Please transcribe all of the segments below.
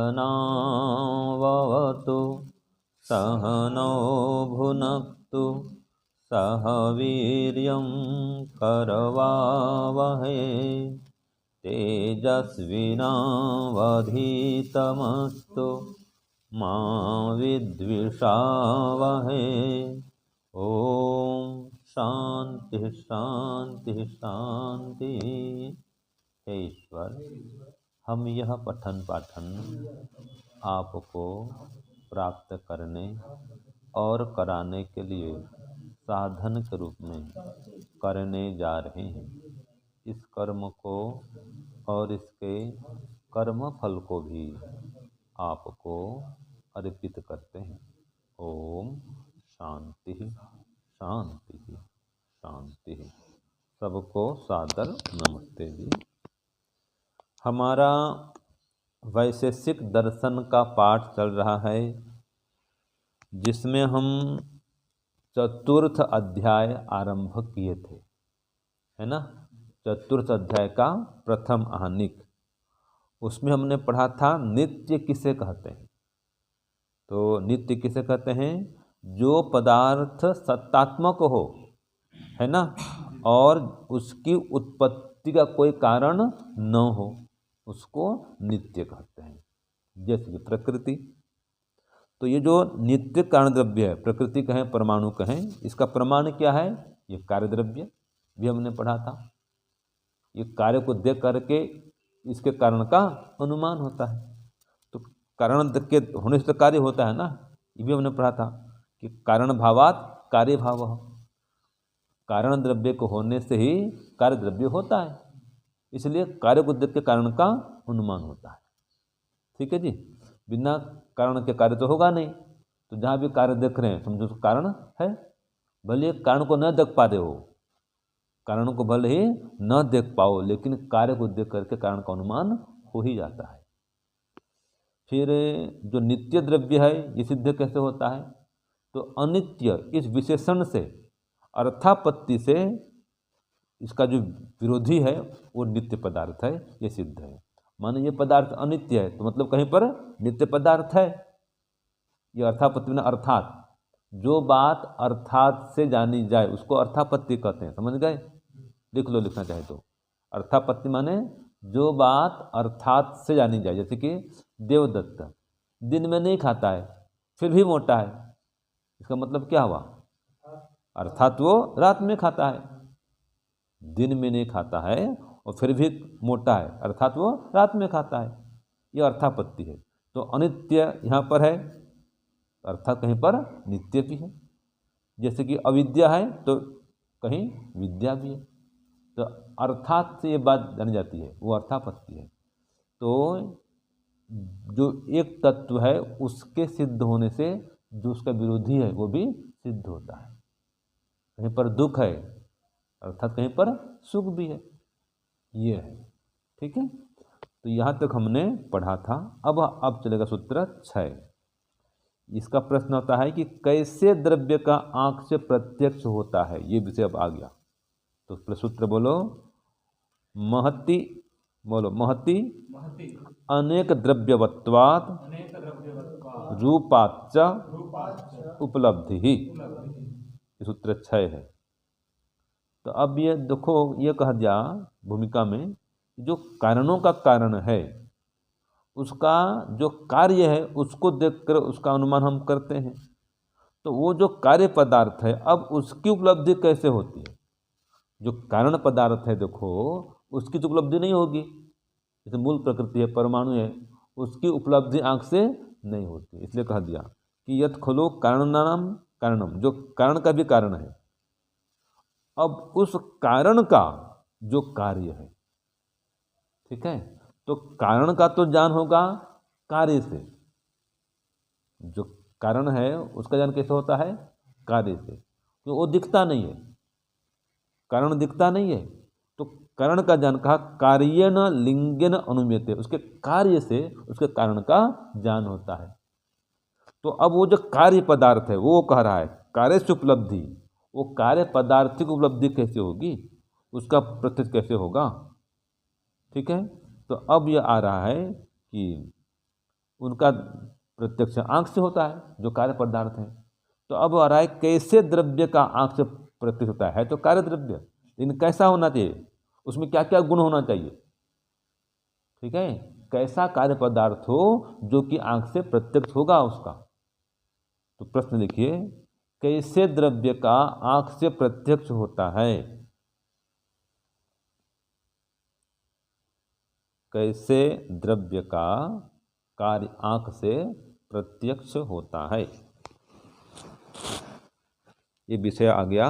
सहनाववतु सहनौ भुनक्तु सह वीर्यं करवावहै तेजस्विनावधीतमस्तु मा विद्विषावहै। ओम शांति शांति शांति। हे ईश्वर, हम यह पठन पाठन आपको प्राप्त करने और कराने के लिए साधन के रूप में करने जा रहे हैं। इस कर्म को और इसके कर्म फल को भी आपको अर्पित करते हैं। ओम शांति शांति शांति। सबको सादर नमस्ते जी। हमारा वैशेषिक दर्शन का पाठ चल रहा है, जिसमें हम चतुर्थ अध्याय आरंभ किए थे, है ना। चतुर्थ अध्याय का प्रथम आहनिक, उसमें हमने पढ़ा था नित्य किसे कहते हैं। तो नित्य किसे कहते हैं? जो पदार्थ सत्तात्मक हो, है ना, और उसकी उत्पत्ति का कोई कारण न हो, उसको नित्य कहते हैं। जैसे कि प्रकृति, तो ये जो नित्य कारण द्रव्य है, प्रकृति कहें परमाणु कहें, इसका प्रमाण क्या है? ये कार्य द्रव्य भी हमने पढ़ा था। ये कार्य को देख करके इसके कारण का अनुमान होता है। तो कारण के होने से तो कार्य होता है ना, ये भी हमने पढ़ा था कि कारण भावात कार्य भाव, कारण द्रव्य को होने से ही कार्य द्रव्य होता है, इसलिए कार्य को देख के कारण का अनुमान होता है। ठीक है जी। बिना कारण के कार्य तो होगा नहीं। तो जहाँ भी कार्य देख रहे हैं समझो तो कारण है। भले कारण को न देख पा रहे हो, कारण को भले ही न देख पाओ, लेकिन कार्य को देख करके कारण का अनुमान हो ही जाता है। फिर जो नित्य द्रव्य है ये सिद्ध कैसे होता है? तो अनित्य इस विशेषण से, अर्थापत्ति से, इसका जो विरोधी है वो नित्य पदार्थ है, ये सिद्ध है। माने ये पदार्थ अनित्य है तो मतलब कहीं पर नित्य पदार्थ है। ये अर्थापत्ति में अर्थात, जो बात अर्थात से जानी जाए उसको अर्थापत्ति कहते हैं। समझ गए? लिख लो, लिखना चाहे तो। अर्थापत्ति माने जो बात अर्थात से जानी जाए। जैसे कि देवदत्त दिन में नहीं खाता है फिर भी मोटा है, इसका मतलब क्या हुआ? अर्थात वो रात में खाता है। दिन में नहीं खाता है और फिर भी मोटा है, अर्थात वो रात में खाता है। ये अर्थापत्ति है। तो अनित्य यहाँ पर है, अर्थात कहीं पर नित्य भी है। जैसे कि अविद्या है तो कहीं विद्या भी है। तो अर्थात से ये बात जानी जाती है, वो अर्थापत्ति है। तो जो एक तत्व है उसके सिद्ध होने से जो उसका विरोधी है वो भी सिद्ध होता है। कहीं पर दुख है अर्थात कहीं पर सुख भी है, ये है। ठीक है। तो यहाँ तक हमने पढ़ा था। अब चलेगा सूत्र 6। इसका प्रश्न होता है कि कैसे द्रव्य का आंख से प्रत्यक्ष होता है, ये विषय अब आ गया। तो सूत्र बोलो, महति, बोलो महति अनेक द्रव्यवत्वात् रूपाच्च उपलब्धि ही। सूत्र 6 है। तो अब ये देखो, ये कहा दिया भूमिका में, जो कारणों का कारण है उसका जो कार्य है उसको देखकर उसका अनुमान हम करते हैं। तो वो जो कार्य पदार्थ है अब उसकी उपलब्धि कैसे होती है? जो कारण पदार्थ है देखो उसकी तो उपलब्धि नहीं होगी। जैसे मूल प्रकृति है, परमाणु है, उसकी उपलब्धि आंख से नहीं होती। इसलिए कहा दिया कि यत् खलु कारणानाम कारणम, जो कारण का भी कारण है। अब उस कारण का जो कार्य है, ठीक है, तो कारण का तो ज्ञान होगा कार्य से। जो कारण है उसका ज्ञान कैसे होता है? कार्य से। तो वो दिखता नहीं है, कारण दिखता नहीं है, तो कारण का ज्ञान कहा कार्येन लिंगेन अनुमीयते, उसके कार्य से उसके कारण का ज्ञान होता है। तो अब वो जो कार्य पदार्थ है वो कह रहा है कार्य से उपलब्धि, वो कार्य पदार्थ की उपलब्धि कैसे होगी, उसका प्रत्यक्ष कैसे होगा? ठीक है। तो अब यह आ रहा है कि उनका प्रत्यक्ष आँख से होता है, जो कार्य पदार्थ हैं। तो अब आ रहा है कैसे द्रव्य का आँख से प्रत्यक्ष होता है तो कार्य द्रव्य, लेकिन कैसा होना चाहिए, उसमें क्या क्या गुण होना चाहिए। ठीक है, कैसा कार्य पदार्थ हो जो कि आँख से प्रत्यक्ष होगा उसका। तो प्रश्न लिखिए, कैसे द्रव्य का आँख से प्रत्यक्ष होता है, कैसे द्रव्य का कार्य आँख से प्रत्यक्ष होता है। ये विषय आ गया।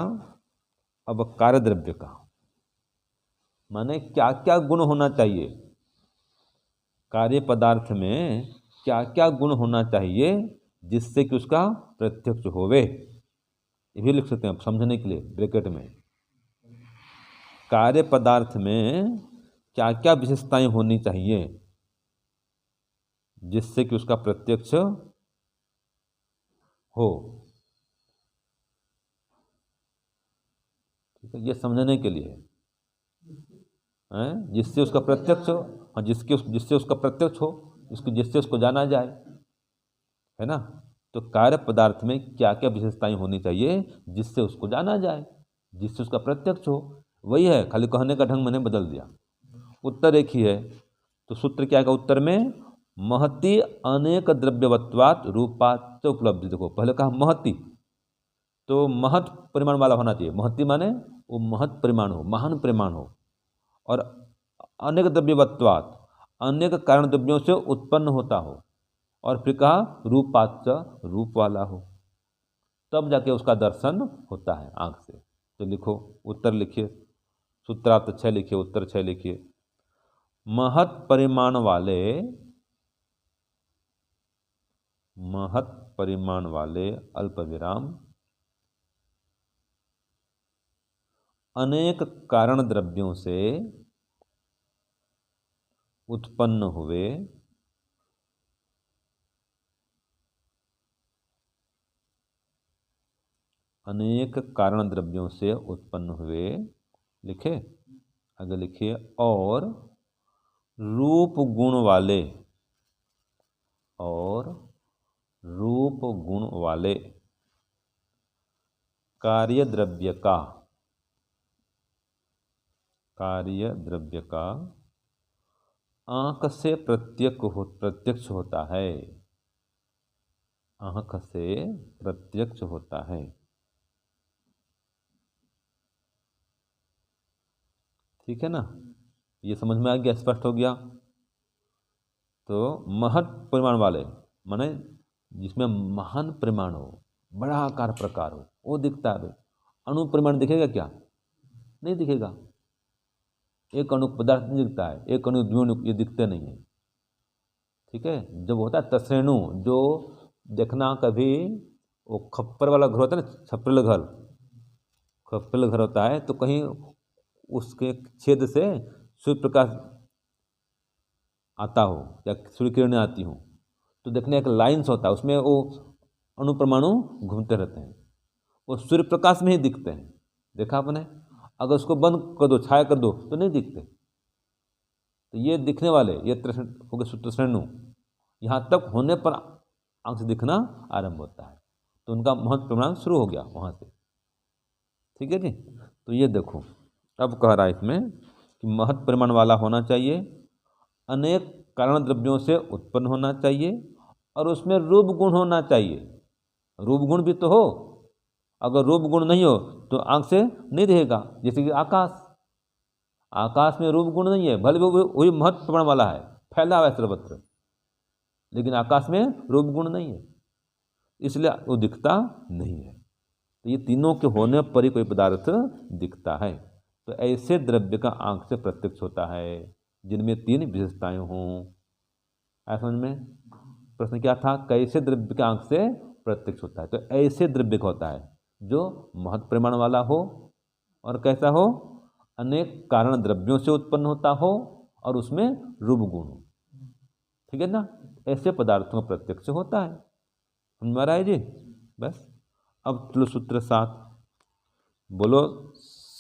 अब कार्य द्रव्य का माने क्या क्या गुण होना चाहिए, कार्य पदार्थ में क्या क्या गुण होना चाहिए जिससे कि उसका प्रत्यक्ष होवे। ये भी लिख सकते हैं आप समझने के लिए ब्रैकेट में। कार्य पदार्थ में क्या क्या विशेषताएं होनी चाहिए जिससे कि उसका प्रत्यक्ष हो। ठीक है, ये समझने के लिए है, जिससे उसका प्रत्यक्ष हो। हाँ, जिससे उसका प्रत्यक्ष हो, जिससे उसको जाना जाए, है ना। तो कार्य पदार्थ में क्या क्या विशेषताएं होनी चाहिए जिससे उसको जाना जाए, जिससे उसका प्रत्यक्ष हो। वही है, खाली कहने का ढंग मैंने बदल दिया। उत्तर एक ही है, तो सूत्र क्या है उत्तर में, महति अनेक द्रव्यवत्वात् रूपाच उपलब्धि। देखो पहले कहा महति, तो महत परिमाण वाला होना चाहिए। महति माने वो महत परिमाण हो, महान परिमाण हो। और अनेक द्रव्यवत्वात्, अनेक कारण द्रव्यों से उत्पन्न होता हो। और फिर कहा रूपाच, रूप वाला हो, तब जाके उसका दर्शन होता है आँख से। तो लिखो, उत्तर लिखिए, सूत्रार्थ 6 लिखिए, उत्तर 6 लिखिए। महत परिमाण वाले, महत परिमाण वाले अल्प विराम अनेक कारण द्रव्यों से उत्पन्न हुए अनेक कारण द्रव्यों से उत्पन्न हुए, लिखे आगे लिखिए, और रूप गुण वाले, और रूप गुण वाले कार्य द्रव्य का, कार्य द्रव्य का आँख से प्रत्यक्ष होता है, आँख से प्रत्यक्ष होता है। ठीक है ना, ये समझ में आ गया, स्पष्ट हो गया। तो महत परिमाण वाले माने जिसमें महान परिमाण हो, बड़ा आकार प्रकार हो, वो दिखता है। अणु परिमाण दिखेगा क्या, नहीं दिखेगा। एक अणु पदार्थ नहीं दिखता है, एक अणु द्विअणु, ये दिखते नहीं है। ठीक है, जब होता है तश्रेणु, जो देखना कभी वो खप्पर वाला घर होता है ना, छपरेल घर, खप्पर घर होता है, तो कहीं उसके छेद से सूर्य प्रकाश आता हो या सूर्य किरणें आती हो, तो देखने एक लाइन्स होता है, उसमें वो अणु परमाणु घूमते रहते हैं, वो सूर्य प्रकाश में ही दिखते हैं। देखा आपने, अगर उसको बंद कर दो, छाया कर दो, तो नहीं दिखते। तो ये दिखने वाले, ये हो गए तृष्णु, यहाँ तक होने पर आंख से दिखना आरंभ होता है, तो उनका महत्व परिमाण शुरू हो गया वहाँ से। ठीक है जी, तो ये देखो अब कह रहा है इसमें कि महत्व परिमाण वाला होना चाहिए, अनेक कारण द्रव्यों से उत्पन्न होना चाहिए, और उसमें रूप गुण होना चाहिए। रूप गुण भी तो हो, अगर रूप गुण नहीं हो तो आंख से नहीं दिखेगा। जैसे कि आकाश, आकाश में रूप गुण नहीं है, भले वही महत्व परिमाण वाला है, फैला हुआ है सर्वत्र, लेकिन आकाश में रूप गुण नहीं है, इसलिए वो दिखता नहीं है। तो ये तीनों के होने पर ही कोई पदार्थ दिखता है। तो ऐसे द्रव्य का आंख से प्रत्यक्ष होता है जिनमें 3 विशेषताएं हों। ऐसा समझ में? प्रश्न क्या था, कैसे द्रव्य का आंख से प्रत्यक्ष होता है। तो ऐसे द्रव्य का होता है जो महत्व परिमाण वाला हो, और कैसा हो, अनेक कारण द्रव्यों से उत्पन्न होता हो, और उसमें रूप गुण हो। ठीक है ना, ऐसे पदार्थों का प्रत्यक्ष होता है। समझ में आ रहा है जी? बस अब चलो सूत्र 7 बोलो।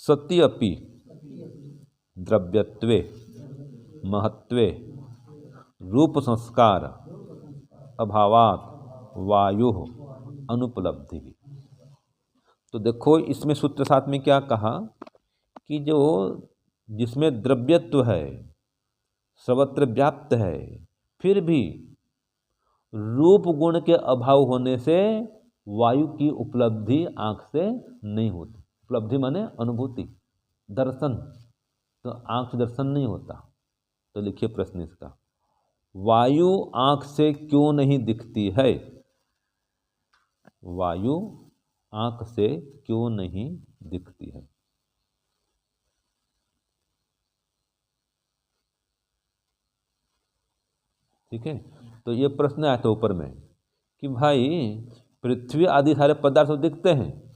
सति अपि द्रव्यत्वे महत्वे रूप संस्कार अभावात् वायु अनुपलब्धि। तो देखो इसमें सूत्र 7 में क्या कहा कि जो जिसमें द्रव्यत्व है, सर्वत्र व्याप्त है, फिर भी रूप गुण के अभाव होने से वायु की उपलब्धि आँख से नहीं होती। उपलब्धि माने अनुभूति, दर्शन। तो आँख से दर्शन नहीं होता। तो लिखिए प्रश्न इसका, वायु आँख से क्यों नहीं दिखती है? वायु आँख से क्यों नहीं दिखती है? ठीक है, तो ये प्रश्न आया था ऊपर में कि भाई पृथ्वी आदि सारे पदार्थ तो दिखते हैं,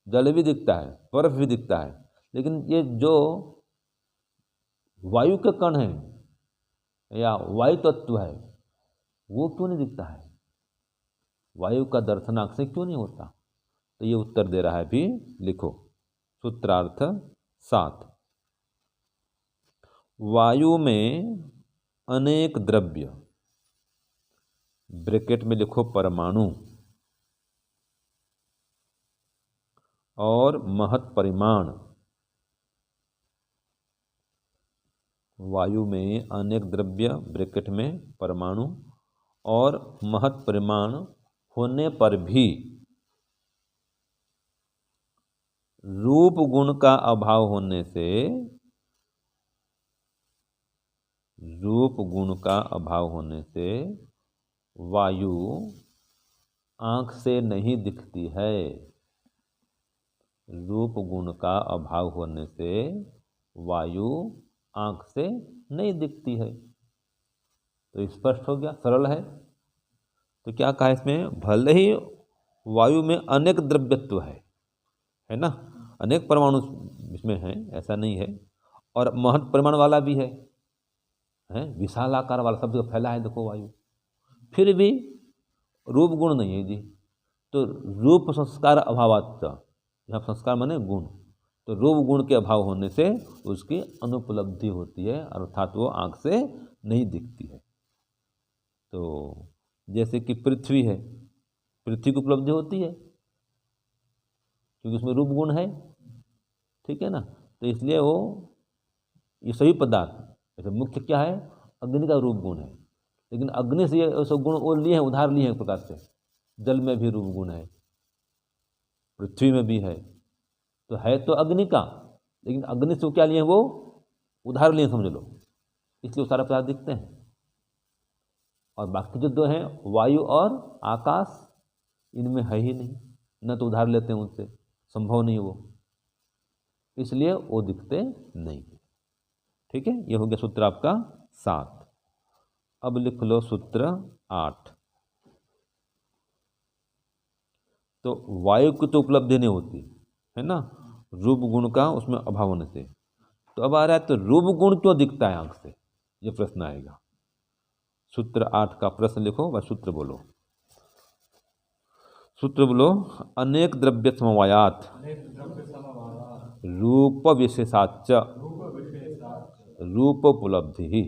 जल भी दिखता है, बर्फ भी दिखता है, लेकिन ये जो वायु के कण हैं या वायु तत्व है वो क्यों नहीं दिखता है? वायु का दर्शन आँख से क्यों नहीं होता? तो ये उत्तर दे रहा है, भी लिखो। सूत्रार्थ 7, वायु में अनेक द्रव्य, ब्रैकेट में लिखो परमाणु, और महत् परिमाण। वायु में अनेक द्रव्य, ब्रैकेट में परमाणु, और महत् परिमाण होने पर भी रूप गुण का अभाव होने से, रूप गुण का अभाव होने से वायु आँख से नहीं दिखती है। रूप गुण का अभाव होने से वायु आँख से नहीं दिखती है। तो स्पष्ट हो गया, सरल है। तो क्या कहा इसमें, भले ही वायु में अनेक द्रव्यत्व है ना, अनेक परमाणु इसमें हैं, ऐसा नहीं है, और महत् परिमाण वाला भी है विशाल आकार वाला, सब जगह फैला है देखो वायु, फिर भी रूप गुण नहीं है जी। तो रूप संस्कार अभावात्, यहाँ संस्कार माने गुण, तो रूप गुण के अभाव होने से उसकी अनुपलब्धि होती है, अर्थात वो आँख से नहीं दिखती है। तो जैसे कि पृथ्वी है, पृथ्वी की उपलब्धि होती है क्योंकि उसमें रूप गुण है, ठीक है ना। तो इसलिए वो ये सभी पदार्थ, जैसे मुख्य क्या है, अग्नि का रूप गुण है, लेकिन अग्नि से ये सब गुण वो लिए हैं, उधार लिए हैं एक प्रकार से। जल में भी रूप गुण है, पृथ्वी में भी है, तो है तो अग्नि का, लेकिन अग्नि से क्या लिए, वो उधार लिए समझ लो, इसलिए वो सारे पदार्थ दिखते हैं। और बाकी जो दो हैं, वायु और आकाश, इनमें है ही नहीं, न तो उधार लेते हैं उनसे, संभव नहीं वो, इसलिए वो दिखते नहीं। ठीक है, ये हो गया सूत्र आपका 7। अब लिख लो सूत्र 8। तो वायु की तो उपलब्धि नहीं होती है ना, रूप गुण का उसमें अभाव होने से। तो अब आ रहा है, तो रूप गुण क्यों दिखता है आंख से, ये प्रश्न आएगा। सूत्र 8 का प्रश्न लिखो व सूत्र बोलो। सूत्र बोलो, अनेक द्रव्य समवायात रूप विशेषाच रूप उपलब्धि ही।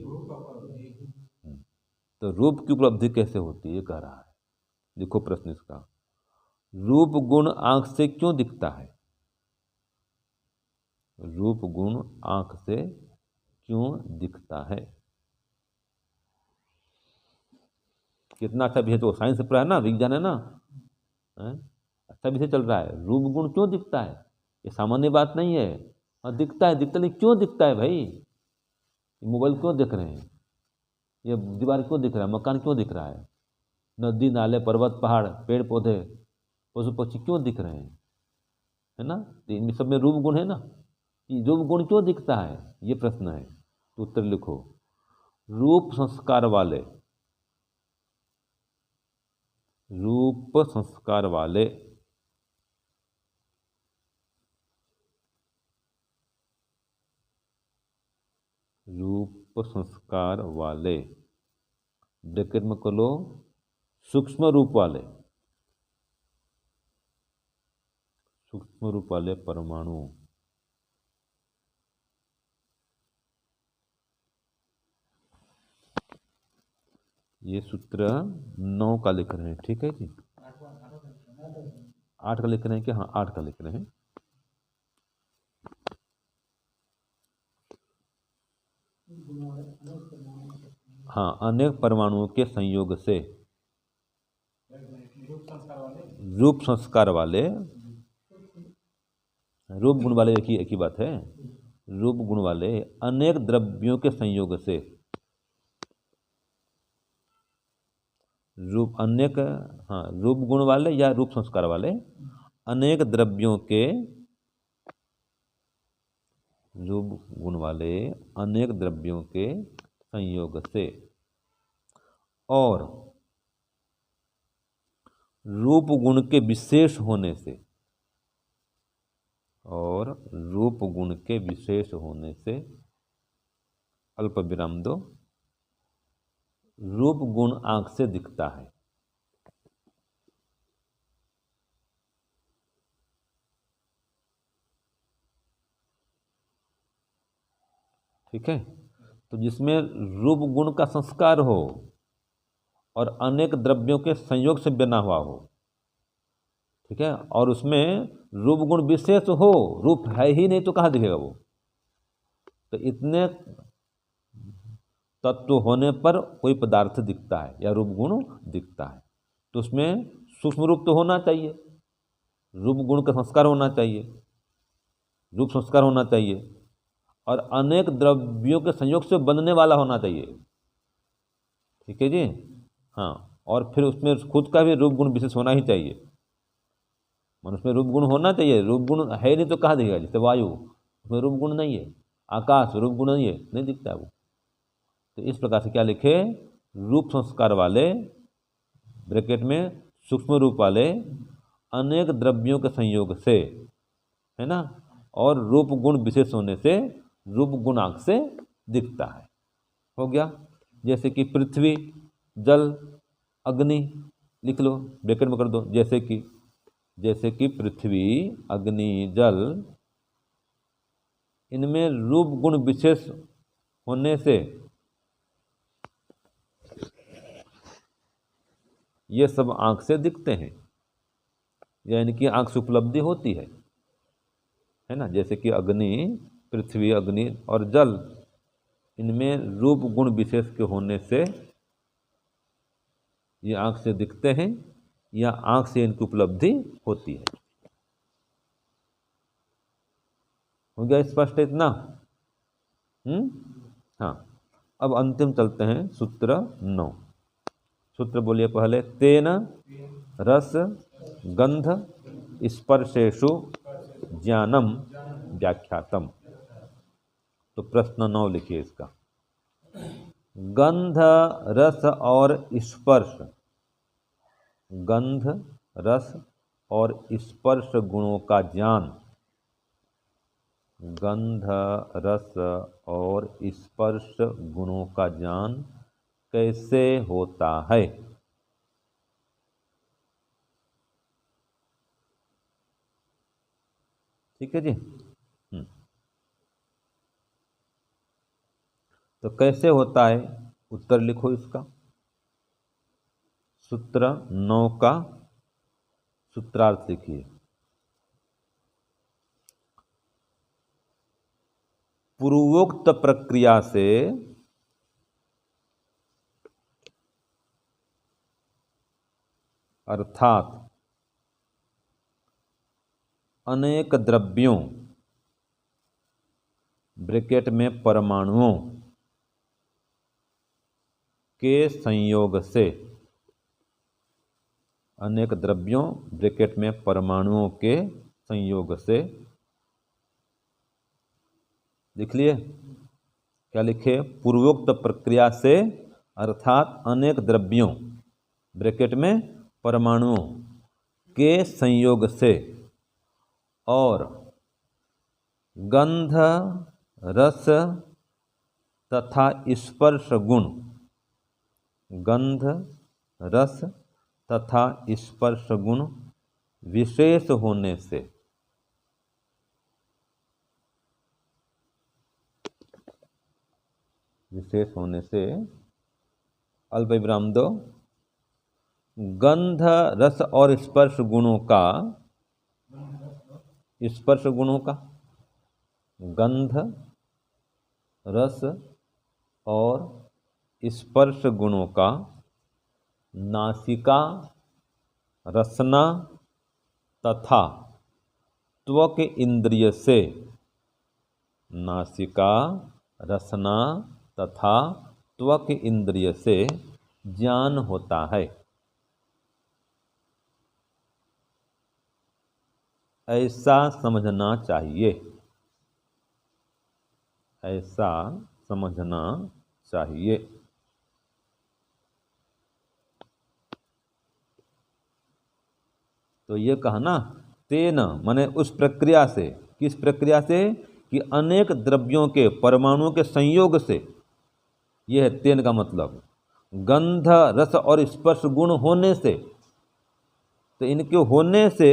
तो रूप की उपलब्धि कैसे होती है, ये कह रहा है। देखो प्रश्न इसका, रूप गुण आंख से क्यों दिखता है? रूप गुण आंख से क्यों दिखता है? कितना अच्छा विषय, तो साइंस से पढ़ा है ना, विज्ञान है ना, अच्छा विषय चल रहा है। रूप गुण क्यों दिखता है, ये सामान्य बात नहीं है। हाँ दिखता है, दिखता नहीं, क्यों दिखता है भाई? मोबाइल क्यों देख रहे हैं, ये दीवार क्यों दिख रहा है, मकान क्यों दिख रहा है, नदी नाले पर्वत पहाड़ पेड़ पौधे पशु पक्षी क्यों दिख रहे हैं, है ना। तो इन सब में रूप गुण है ना, ये रूप गुण क्यों दिखता है, ये प्रश्न है। तो उत्तर लिखो, रूप संस्कार वाले, रूप संस्कार वाले रूप संस्कार वाले, ब्रैकेट में कर लो सूक्ष्म रूप वाले, सूक्ष्म रूप वाले परमाणु, ये सूत्र 9 का लिख रहे हैं, ठीक है जी। 8 का लिख रहे हैं कि हाँ 8 का लिख रहे हैं। हाँ, अनेक परमाणुओं के संयोग से रूप संस्कार वाले, रूप गुण वाले एक ही बात है, रूप गुण वाले अनेक द्रव्यों के संयोग से, रूप अनेक, हाँ रूप गुण वाले या रूप संस्कार वाले अनेक द्रव्यों के, रूप गुण वाले अनेक द्रव्यों के संयोग से और रूप गुण के विशेष होने से, और रूप गुण के विशेष होने से, अल्प विराम दो, रूप गुण आंख से दिखता है। ठीक है, तो जिसमें रूप गुण का संस्कार हो और अनेक द्रव्यों के संयोग से बना हुआ हो, ठीक है, और उसमें रूप गुण विशेष हो, रूप है ही नहीं तो कहाँ दिखेगा वो, तो इतने तत्व होने पर कोई पदार्थ दिखता है या रूप गुण दिखता है, तो उसमें सूक्ष्म रूप तो होना चाहिए, रूप गुण का संस्कार होना चाहिए, रूप संस्कार होना चाहिए और अनेक द्रव्यों के संयोग से बनने वाला होना चाहिए। ठीक है जी, हाँ, और फिर उसमें खुद का भी रूप गुण विशेष होना ही चाहिए, मनुष्य में रूप गुण होना चाहिए, रूप गुण है नहीं तो कहाँ दिखेगा, जैसे वायु उसमें रूप गुण नहीं है, आकाश रूप गुण नहीं है, नहीं दिखता वो। तो इस प्रकार से क्या लिखे, रूप संस्कार वाले ब्रैकेट में सूक्ष्म रूप वाले अनेक द्रव्यों के संयोग से, है ना, और रूप गुण विशेष होने से रूप गुण आंख से दिखता है। हो गया, जैसे कि पृथ्वी, जल, अग्नि, लिख लो ब्रैकेट में कर दो, जैसे कि पृथ्वी, अग्नि, जल, इनमें रूप गुण विशेष होने से ये सब आंख से दिखते हैं, या इनकी आंख से उपलब्धि होती है ना। जैसे कि अग्नि, पृथ्वी, अग्नि और जल, इनमें रूप गुण विशेष के होने से ये आंख से दिखते हैं या आंख से इनकी उपलब्धि होती है। हो गया स्पष्ट इतना? हाँ, अब अंतिम चलते हैं सूत्र 9। सूत्र बोलिए पहले, तेन रस गंध स्पर्शेषु ज्ञानम व्याख्यातम। तो प्रश्न 9 लिखिए इसका, गंध, रस और स्पर्श, गंध, रस और स्पर्श गुणों का ज्ञान, गंध, रस और स्पर्श गुणों का ज्ञान कैसे होता है? ठीक है जी। तो कैसे होता है, उत्तर लिखो इसका। सूत्र 9 का सूत्रार्थ लिखिए, पूर्वोक्त प्रक्रिया से अर्थात अनेक द्रव्यों ब्रैकेट में परमाणुओं के संयोग से, अनेक द्रव्यों ब्रैकेट में परमाणुओं के संयोग से, लिख लिए, क्या लिखे, पूर्वोक्त प्रक्रिया से अर्थात अनेक द्रव्यों ब्रैकेट में परमाणुओं के संयोग से और गंध, रस तथा स्पर्श गुण, गंध, रस तथा स्पर्श गुण विशेष होने से, विशेष होने से अल्प विराम दो। गंध रस और स्पर्श गुणों का, स्पर्श गुणों का, गंध रस और स्पर्श गुणों का नासिका, रसना तथा त्वक इंद्रिय से, नासिका, रसना तथा त्वक इंद्रिय से ज्ञान होता है। ऐसा समझना चाहिए, ऐसा समझना चाहिए। तो ये कहा ना, तेन माने उस प्रक्रिया से, किस प्रक्रिया से, कि अनेक द्रव्यों के परमाणुओं के संयोग से, यह है तेन का मतलब, गंध रस और स्पर्श गुण होने से, तो इनके होने से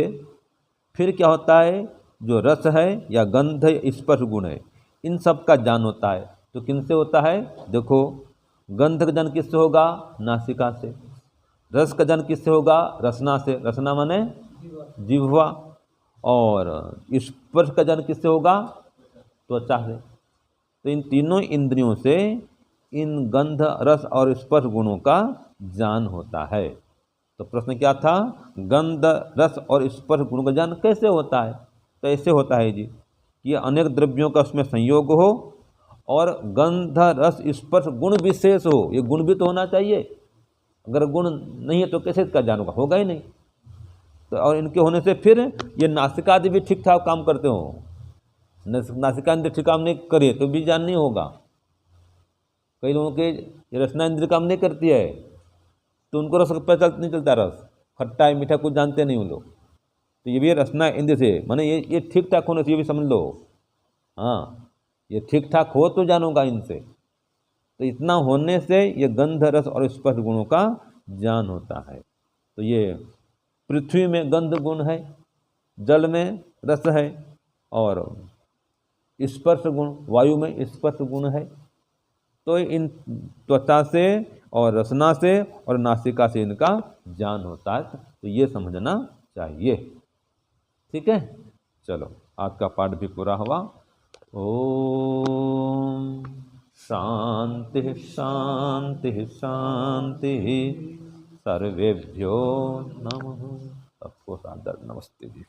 फिर क्या होता है, जो रस है या गंध है, स्पर्श गुण है, इन सब का ज्ञान होता है। तो किनसे होता है, देखो, गंध का ज्ञान किससे होगा, नासिका से। रस का ज्ञान किससे होगा, रसना से, रसना माने जिह्वा। और स्पर्श का ज्ञान किससे होगा, त्वचा से। तो इन तीनों इंद्रियों से इन गंध रस और स्पर्श गुणों का ज्ञान होता है। तो प्रश्न क्या था, गंध रस और स्पर्श गुणों का ज्ञान कैसे होता है। तो ऐसे होता है जी, कि अनेक द्रव्यों का उसमें संयोग हो और गंध रस स्पर्श गुण विशेष हो। ये गुण भी तो होना चाहिए, अगर गुण नहीं है तो कैसे इसका ज्ञान होगा, होगा ही नहीं। तो और इनके होने से फिर ये नासिका आदि भी ठीक ठाक काम करते हो, नासिका इंद्र ठीक काम नहीं करे तो भी ज्ञान नहीं होगा। कई लोगों के रसना इंद्र काम नहीं करती है तो उनको रस पता नहीं चलता, रस खट्टा है मीठा कुछ जानते नहीं वो लोग। तो ये भी रसना इंद्र से, माने ये ठीक ठाक होने से, ये भी समझ लो। हाँ, ये ठीक ठाक हो तो जानूंगा इनसे। तो इतना होने से ये गंध रस और स्पर्श गुणों का ज्ञान होता है। तो ये पृथ्वी में गंध गुण है, जल में रस है, और स्पर्श गुण वायु में स्पर्श गुण है। तो इन त्वचा से और रसना से और नासिका से इनका ज्ञान होता है। तो ये समझना चाहिए। ठीक है, चलो आज का पाठ भी पूरा हुआ। ओम शांति शांति शांति। सर्वेभ्यो नमः। सबको सादर नमस्ते जी।